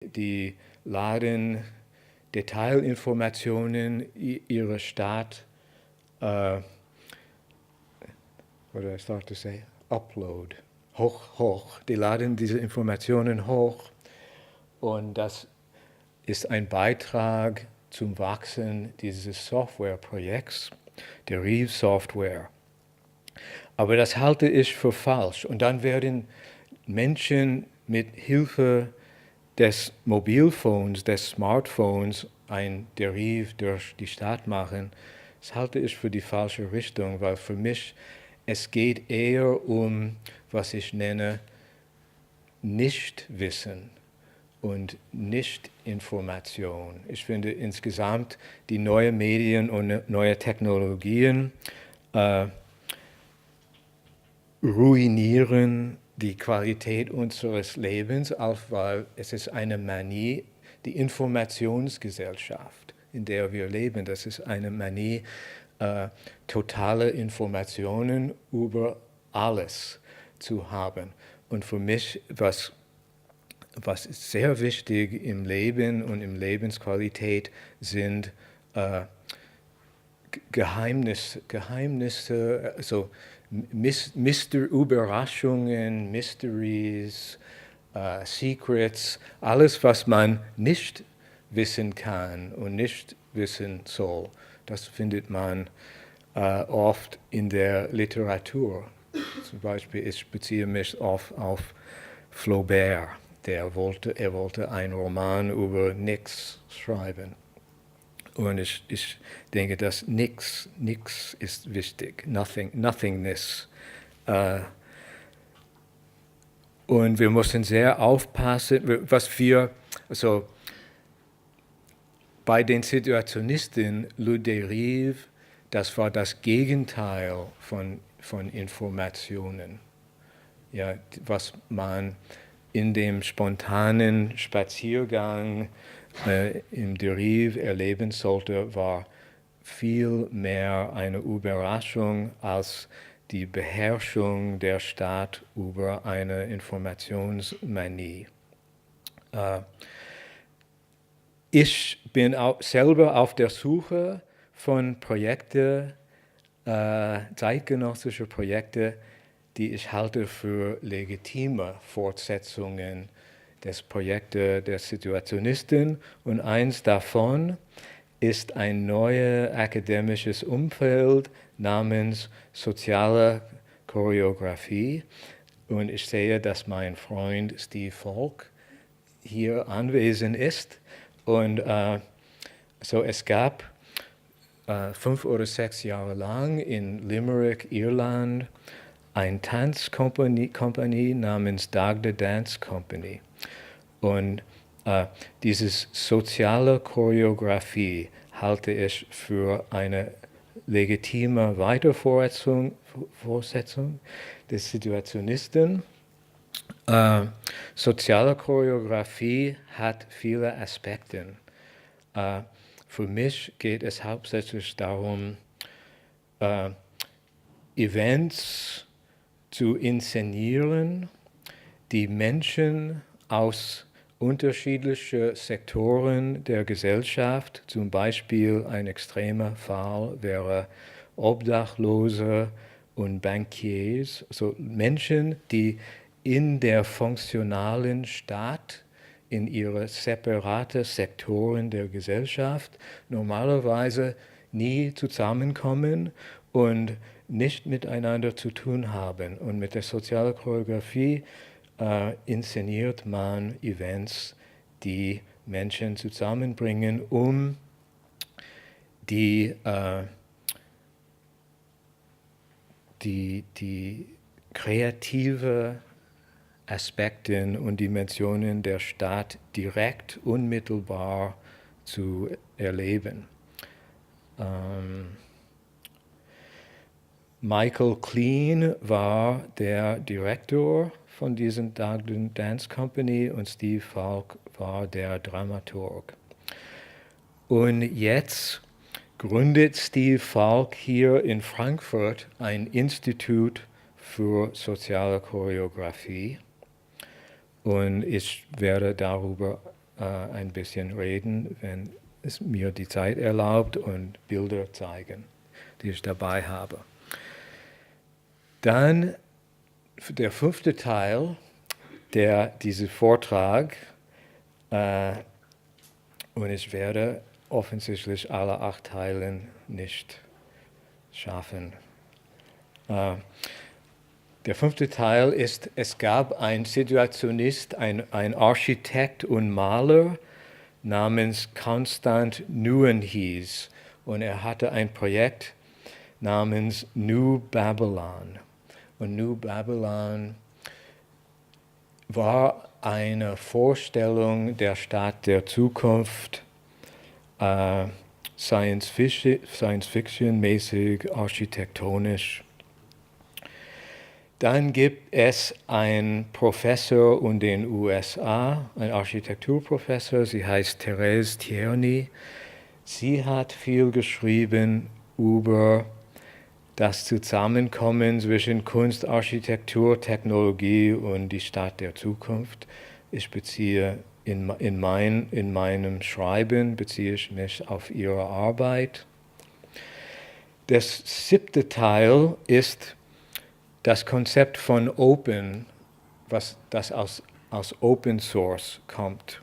die laden Detailinformationen ihrer Stadt, what do I start to say? Upload. Hoch. Die laden diese Informationen hoch und das ist ein Beitrag zum Wachsen dieses Softwareprojekts, der Reeve-Software. Aber das halte ich für falsch. Und dann werden Menschen mit Hilfe des Mobilphones, des Smartphones ein Deriv durch die Stadt machen. Das halte ich für die falsche Richtung, weil für mich es geht eher um, was ich nenne, Nichtwissen und Nichtinformation. Ich finde insgesamt die neuen Medien und neue Technologien ruinieren die Qualität unseres Lebens, auch weil es ist eine Manie, die Informationsgesellschaft, in der wir leben, das ist eine Manie, totale Informationen über alles zu haben. Und für mich, was ist sehr wichtig im Leben und in Lebensqualität, sind Geheimnisse, also Überraschungen, Mysteries, Secrets, alles, was man nicht wissen kann und nicht wissen soll. Das findet man oft in der Literatur. Zum Beispiel, ich beziehe mich oft auf Flaubert. Er wollte einen Roman über nichts schreiben. Und ich denke, dass nichts ist wichtig, nothingness. Und wir müssen sehr aufpassen, also bei den Situationisten, Le Dérive, das war das Gegenteil von Informationen. Ja, was man in dem spontanen Spaziergang im Derive erleben sollte, war viel mehr eine Überraschung als die Beherrschung der Stadt über eine Informationsmanie. Ich bin auch selber auf der Suche von Projekten, zeitgenössische Projekte, die ich halte für legitime Fortsetzungen des Projektes der Situationisten. Und eins davon ist ein neues akademisches Umfeld namens soziale Choreografie. Und ich sehe, dass mein Freund Steve Falk hier anwesend ist. Und so es gab 5 oder 6 Jahre lang in Limerick, Irland, eine Tanzkompanie namens Daghdha Dance Company. Und diese soziale Choreografie halte ich für eine legitime Weiterfortsetzung des Situationisten. Soziale Choreografie hat viele Aspekte. Für mich geht es hauptsächlich darum, Events zu inszenieren, die Menschen aus unterschiedlichen Sektoren der Gesellschaft, zum Beispiel ein extremer Fall wäre Obdachlose und Bankiers, also Menschen, die in der funktionalen Stadt, in ihre separaten Sektoren der Gesellschaft normalerweise nie zusammenkommen und nicht miteinander zu tun haben. Und mit der sozialen Choreografie inszeniert man Events, die Menschen zusammenbringen, um die kreative Aspekte und Dimensionen der Stadt direkt, unmittelbar zu erleben. Michael Clean war der Direktor von dieser Daghdha Dance Company und Steve Falk war der Dramaturg. Und jetzt gründet Steve Falk hier in Frankfurt ein Institut für soziale Choreografie. Und ich werde darüber ein bisschen reden, wenn es mir die Zeit erlaubt, und Bilder zeigen, die ich dabei habe. Dann der 5. Teil, dieser Vortrag, und ich werde offensichtlich alle 8 Teile nicht schaffen. Der 5. Teil ist, es gab einen Situationist, ein Architekt und Maler namens Constant Nieuwenhuis, und er hatte ein Projekt namens New Babylon. Und New Babylon war eine Vorstellung der Stadt der Zukunft, Science-Fiction-mäßig, architektonisch. Dann gibt es einen Professor in den USA, ein Architekturprofessor, sie heißt Therese Tierney. Sie hat viel geschrieben über das Zusammenkommen zwischen Kunst, Architektur, Technologie und die Stadt der Zukunft. Ich beziehe in meinem Schreiben beziehe ich mich auf ihre Arbeit. Der 7. Teil ist das Konzept von Open, das aus Open Source kommt.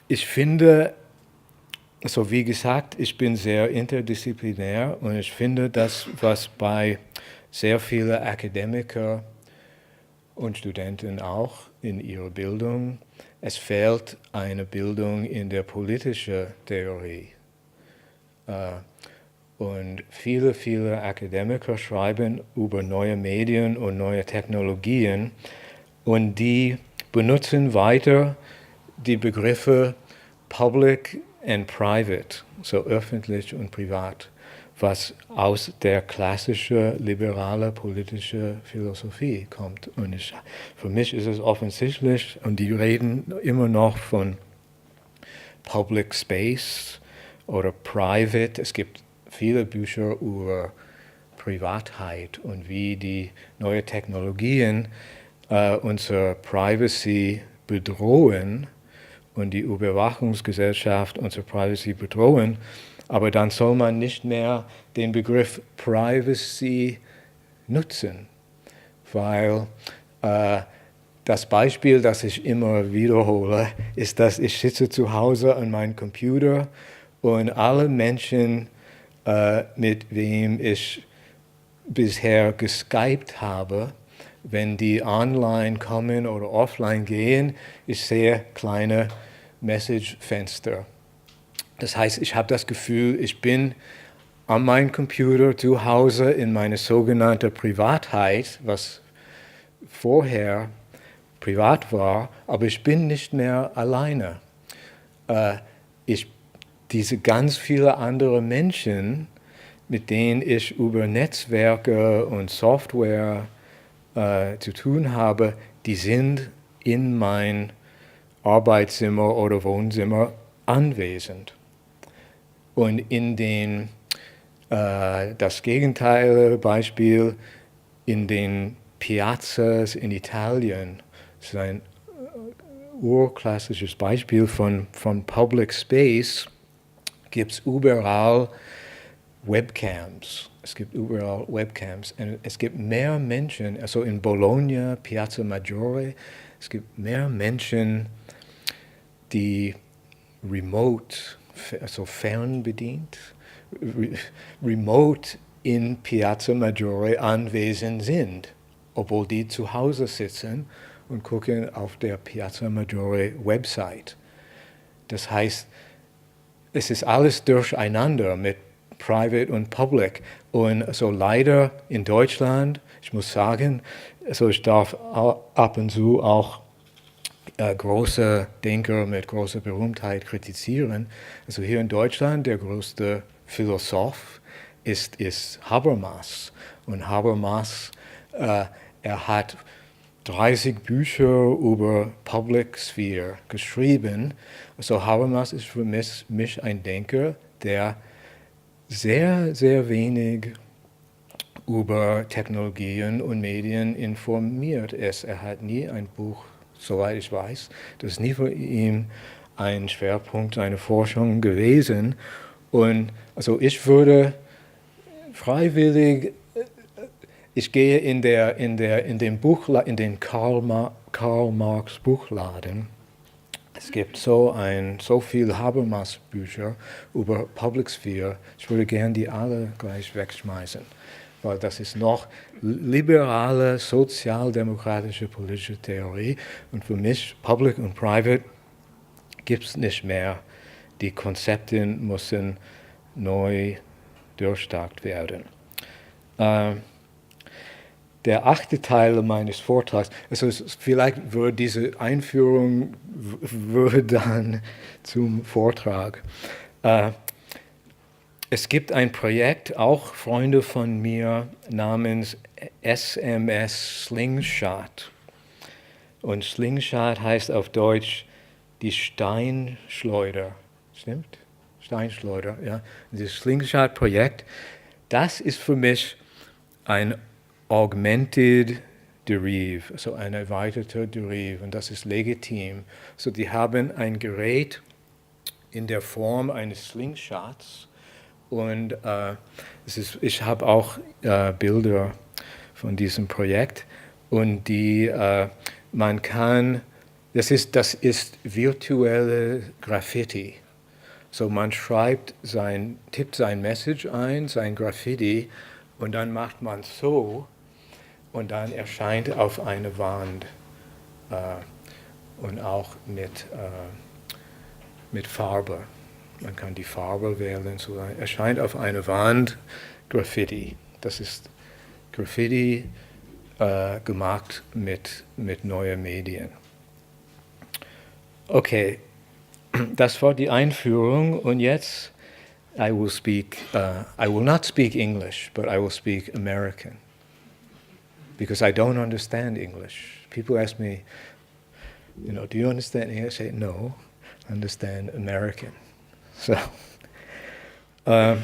Ich finde, so wie gesagt, ich bin sehr interdisziplinär, und ich finde, das, was bei sehr vielen Akademikern und Studenten auch in ihrer Bildung, es fehlt eine Bildung in der politischen Theorie. Und viele Akademiker schreiben über neue Medien und neue Technologien, und die benutzen weiter die Begriffe Public and Private, so öffentlich und privat, was aus der klassischen liberalen politischen Philosophie kommt. Und für mich ist es offensichtlich, und die reden immer noch von Public Space oder Private. Es gibt viele Bücher über Privatheit und wie die neuen Technologien unsere Privacy bedrohen und die Überwachungsgesellschaft unsere Privacy bedrohen. Aber dann soll man nicht mehr den Begriff Privacy nutzen, weil das Beispiel, das ich immer wiederhole, ist, dass ich sitze zu Hause an meinem Computer und alle Menschen, mit wem ich bisher geskypt habe, wenn die online kommen oder offline gehen, ich sehe kleine Messagefenster. Das heißt, ich habe das Gefühl, ich bin an meinem Computer zu Hause in meine sogenannte Privatheit, was vorher privat war, aber ich bin nicht mehr alleine. Diese ganz viele andere Menschen, mit denen ich über Netzwerke und Software zu tun habe, die sind in mein Arbeitszimmer oder Wohnzimmer anwesend. Und das Gegenteil, Beispiel, in den Piazzas in Italien, das ist ein urklassisches Beispiel von Public Space, gibt es überall Webcams. Es gibt überall Webcams. Und es gibt mehr Menschen, also in Bologna, Piazza Maggiore, es gibt mehr Menschen, die remote, also fernbedient, remote in Piazza Maggiore anwesend sind, obwohl die zu Hause sitzen und gucken auf der Piazza Maggiore Website. Das heißt, es ist alles durcheinander mit Private und Public. Und so leider in Deutschland, ich muss sagen, also ich darf ab und zu auch große Denker mit großer Berühmtheit kritisieren. Also hier in Deutschland, der größte Philosoph ist Habermas. Und Habermas, er hat 30 Bücher über Public Sphere geschrieben. Also Habermas ist für mich ein Denker, der sehr, sehr wenig über Technologien und Medien informiert ist. Er hat nie ein Buch, soweit ich weiß, das ist nie für ihn ein Schwerpunkt seiner Forschung gewesen. Und also ich würde freiwillig, ich gehe in den Karl Marx Buchladen. Es gibt so viel Habermas-Bücher über Public Sphere. Ich würde gern die alle gleich wegschmeißen, weil das ist noch liberale, sozialdemokratische politische Theorie. Und für mich, Public und Private, gibt es nicht mehr. Die Konzepte müssen neu durchdacht werden. Der 8. Teil meines Vortrags, also vielleicht würde diese Einführung dann zum Vortrag. Es gibt ein Projekt, auch Freunde von mir, namens SMS Slingshot. Und Slingshot heißt auf Deutsch die Steinschleuder. Stimmt? Steinschleuder, ja. Dieses Slingshot-Projekt, das ist für mich ein Augmented Derive, also ein erweiterter Derive, und das ist legitim. So, die haben ein Gerät in der Form eines Slingshots, und ich habe auch Bilder von diesem Projekt, und man kann, das ist virtuelle Graffiti. So, man tippt sein Message ein, sein Graffiti, und dann macht man so, und dann erscheint auf eine Wand und auch mit Farbe. Man kann die Farbe wählen. So erscheint auf eine Wand Graffiti. Das ist Graffiti gemacht mit neuen Medien. Okay, das war die Einführung, und jetzt I will not speak English, but I will speak American. Because I don't understand English. People ask me, do you understand English? I say, no, I understand American. So, how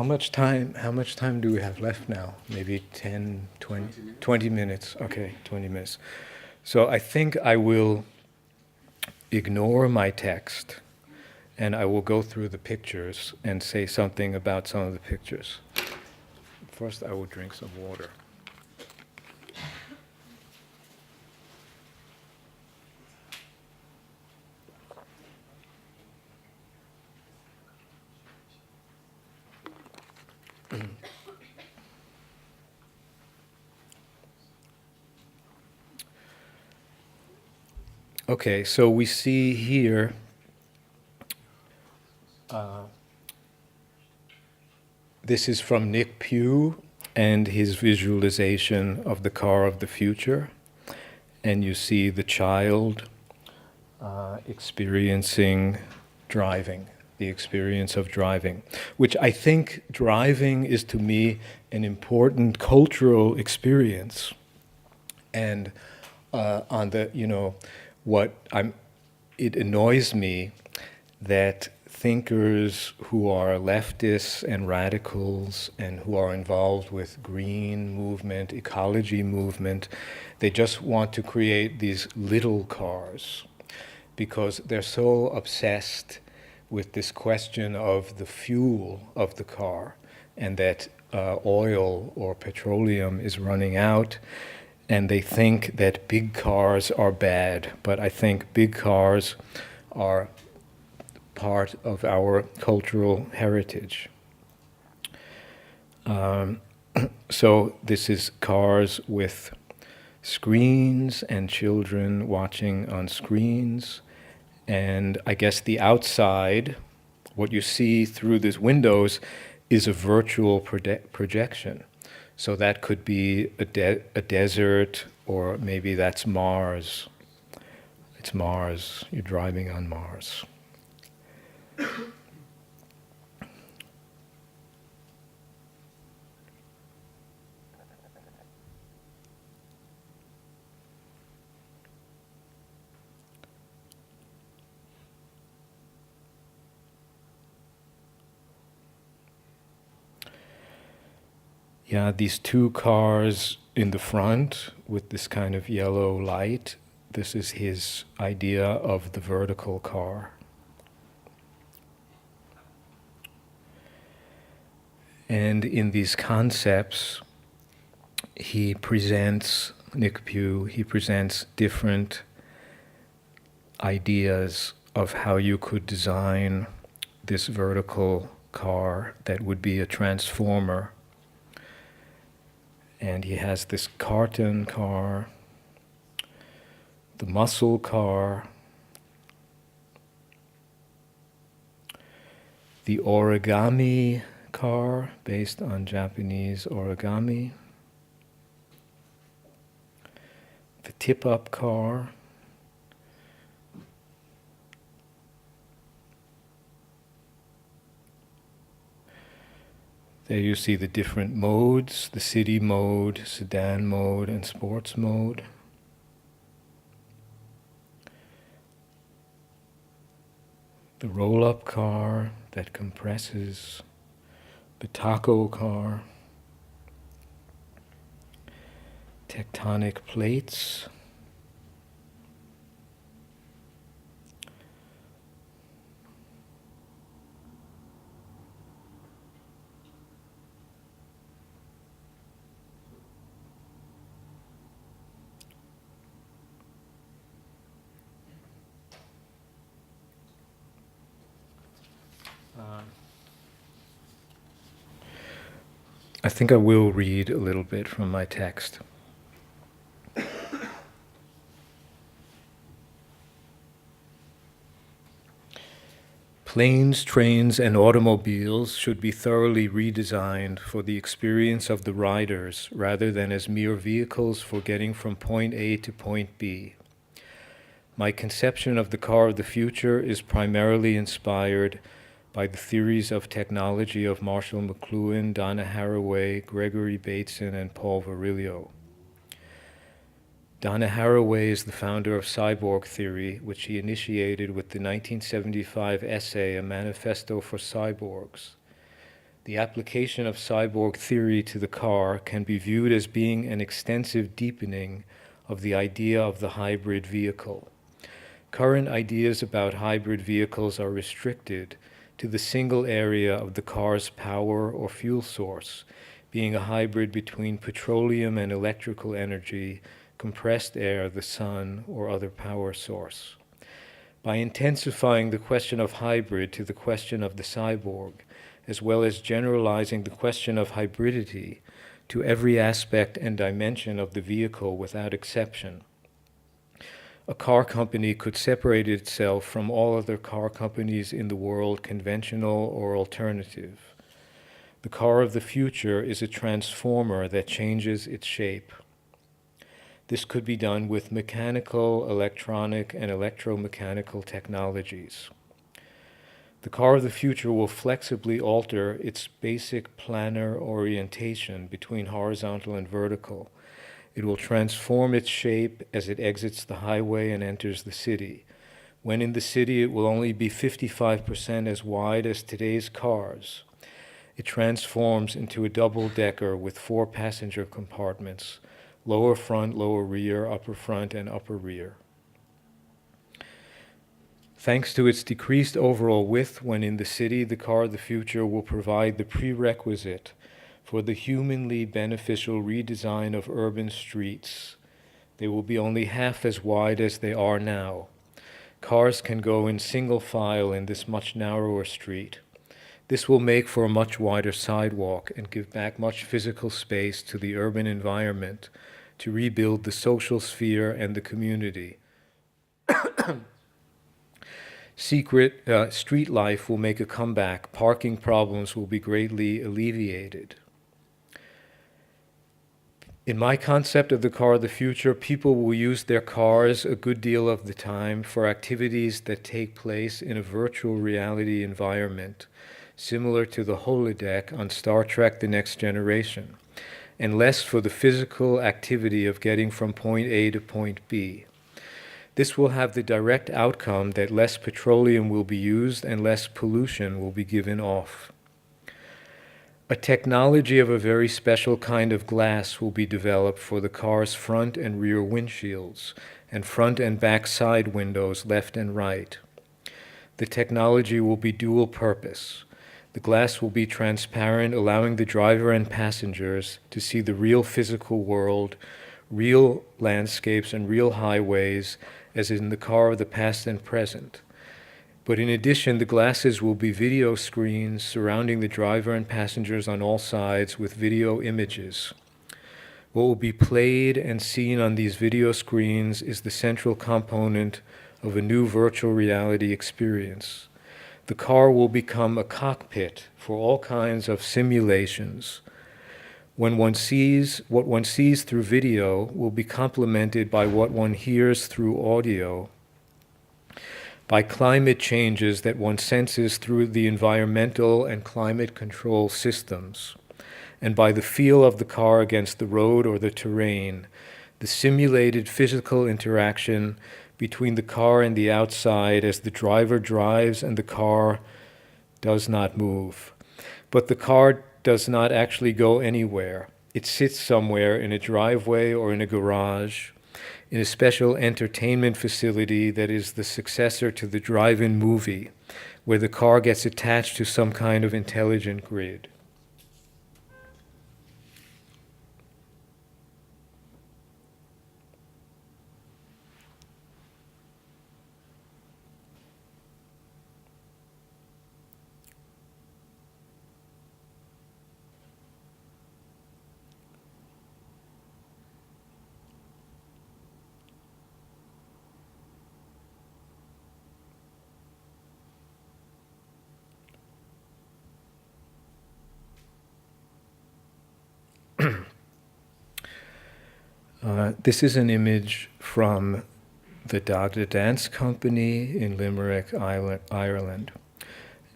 much time do we have left now? Maybe 10, 20 minutes. Okay, 20 minutes. So I think I will ignore my text, and I will go through the pictures and say something about some of the pictures. First, I will drink some water. Okay, so we see here this is from Nick Pugh and his visualization of the car of the future. And you see the child experiencing driving, the experience of driving, which I think driving is to me an important cultural experience. And it annoys me that thinkers who are leftists and radicals and who are involved with green movement, ecology movement, they just want to create these little cars because they're so obsessed with this question of the fuel of the car, and that oil or petroleum is running out, and they think that big cars are bad. But I think big cars are part of our cultural heritage. So this is cars with screens and children watching on screens. And I guess the outside, what you see through these windows, is a virtual projection. So that could be a desert, or maybe that's Mars. It's Mars. You're driving on Mars. Yeah, these two cars in the front with this kind of yellow light, this is his idea of the vertical car. And in these concepts, Nick Pugh, he presents different ideas of how you could design this vertical car that would be a transformer. And he has this carton car, the muscle car, the origami car based on Japanese origami, the tip-up car, there you see the different modes, the city mode, sedan mode, and sports mode. The roll-up car that compresses, the taco car, tectonic plates, I think I will read a little bit from my text. Planes, trains, and automobiles should be thoroughly redesigned for the experience of the riders rather than as mere vehicles for getting from point A to point B. My conception of the car of the future is primarily inspired by the theories of technology of Marshall McLuhan, Donna Haraway, Gregory Bateson, and Paul Virilio. Donna Haraway is the founder of cyborg theory, which he initiated with the 1975 essay, A Manifesto for Cyborgs. The application of cyborg theory to the car can be viewed as being an extensive deepening of the idea of the hybrid vehicle. Current ideas about hybrid vehicles are restricted to the single area of the car's power or fuel source, being a hybrid between petroleum and electrical energy, compressed air, the sun, or other power source. By intensifying the question of hybrid to the question of the cyborg, as well as generalizing the question of hybridity to every aspect and dimension of the vehicle without exception, a car company could separate itself from all other car companies in the world, conventional or alternative. The car of the future is a transformer that changes its shape. This could be done with mechanical, electronic, and electromechanical technologies. The car of the future will flexibly alter its basic planar orientation between horizontal and vertical. It will transform its shape as it exits the highway and enters the city. When in the city, it will only be 55% as wide as today's cars. It transforms into a double-decker with 4 passenger compartments, lower front, lower rear, upper front, and upper rear. Thanks to its decreased overall width when in the city, the car of the future will provide the prerequisite for the humanly beneficial redesign of urban streets. They will be only half as wide as they are now. Cars can go in single file in this much narrower street. This will make for a much wider sidewalk and give back much physical space to the urban environment to rebuild the social sphere and the community. Street life will make a comeback. Parking problems will be greatly alleviated. In my concept of the car of the future, people will use their cars a good deal of the time for activities that take place in a virtual reality environment, similar to the holodeck on Star Trek: The Next Generation, and less for the physical activity of getting from point A to point B. This will have the direct outcome that less petroleum will be used and less pollution will be given off. A technology of a very special kind of glass will be developed for the car's front and rear windshields and front and back side windows left and right. The technology will be dual purpose. The glass will be transparent, allowing the driver and passengers to see the real physical world, real landscapes and real highways as in the car of the past and present. But in addition, the glasses will be video screens surrounding the driver and passengers on all sides with video images. What will be played and seen on these video screens is the central component of a new virtual reality experience. The car will become a cockpit for all kinds of simulations. What one sees through video will be complemented by what one hears through audio, by climate changes that one senses through the environmental and climate control systems, and by the feel of the car against the road or the terrain, the simulated physical interaction between the car and the outside as the driver drives and the car does not move. But the car does not actually go anywhere. It sits somewhere in a driveway or in a garage, in a special entertainment facility that is the successor to the drive-in movie, where the car gets attached to some kind of intelligent grid. This is an image from the Daghdha Dance Company in Limerick, Ireland.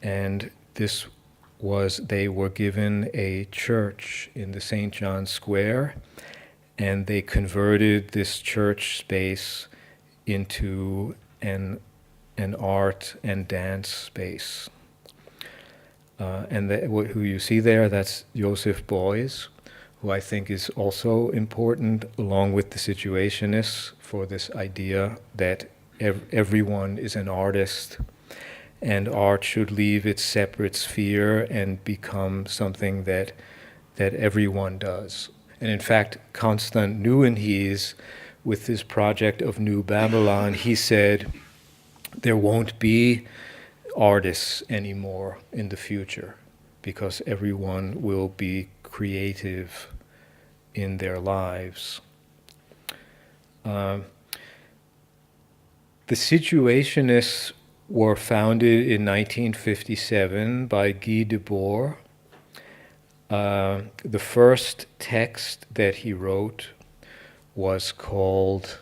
And they were given a church in the St. John's Square, and they converted this church space into an art and dance space. Who you see there, that's Joseph Beuys, who I think is also important, along with the Situationists, for this idea that everyone is an artist, and art should leave its separate sphere and become something that everyone does. And in fact, Constant Nieuwenhuis, with his project of New Babylon, he said there won't be artists anymore in the future because everyone will be creative in their lives. The Situationists were founded in 1957 by Guy Debord. The first text that he wrote was called,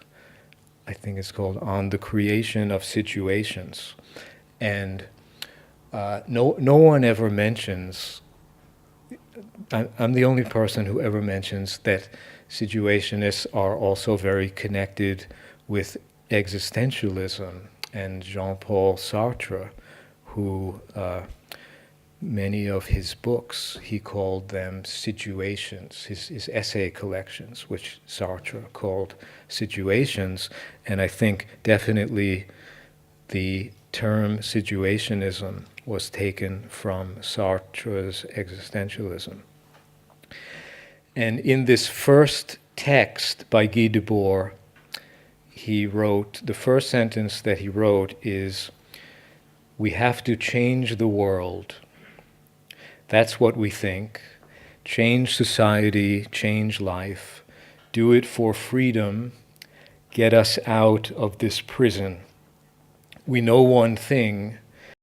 I think it's called On the Creation of Situations. And no one ever mentions, I'm the only person who ever mentions that Situationists are also very connected with existentialism and Jean-Paul Sartre, who many of his books, he called them situations, his essay collections, which Sartre called situations. And I think definitely the term situationism was taken from Sartre's existentialism. And in this first text by Guy Debord, he wrote, the first sentence that he wrote is, "We have to change the world. That's what we think. Change society, change life. Do it for freedom. Get us out of this prison. We know one thing,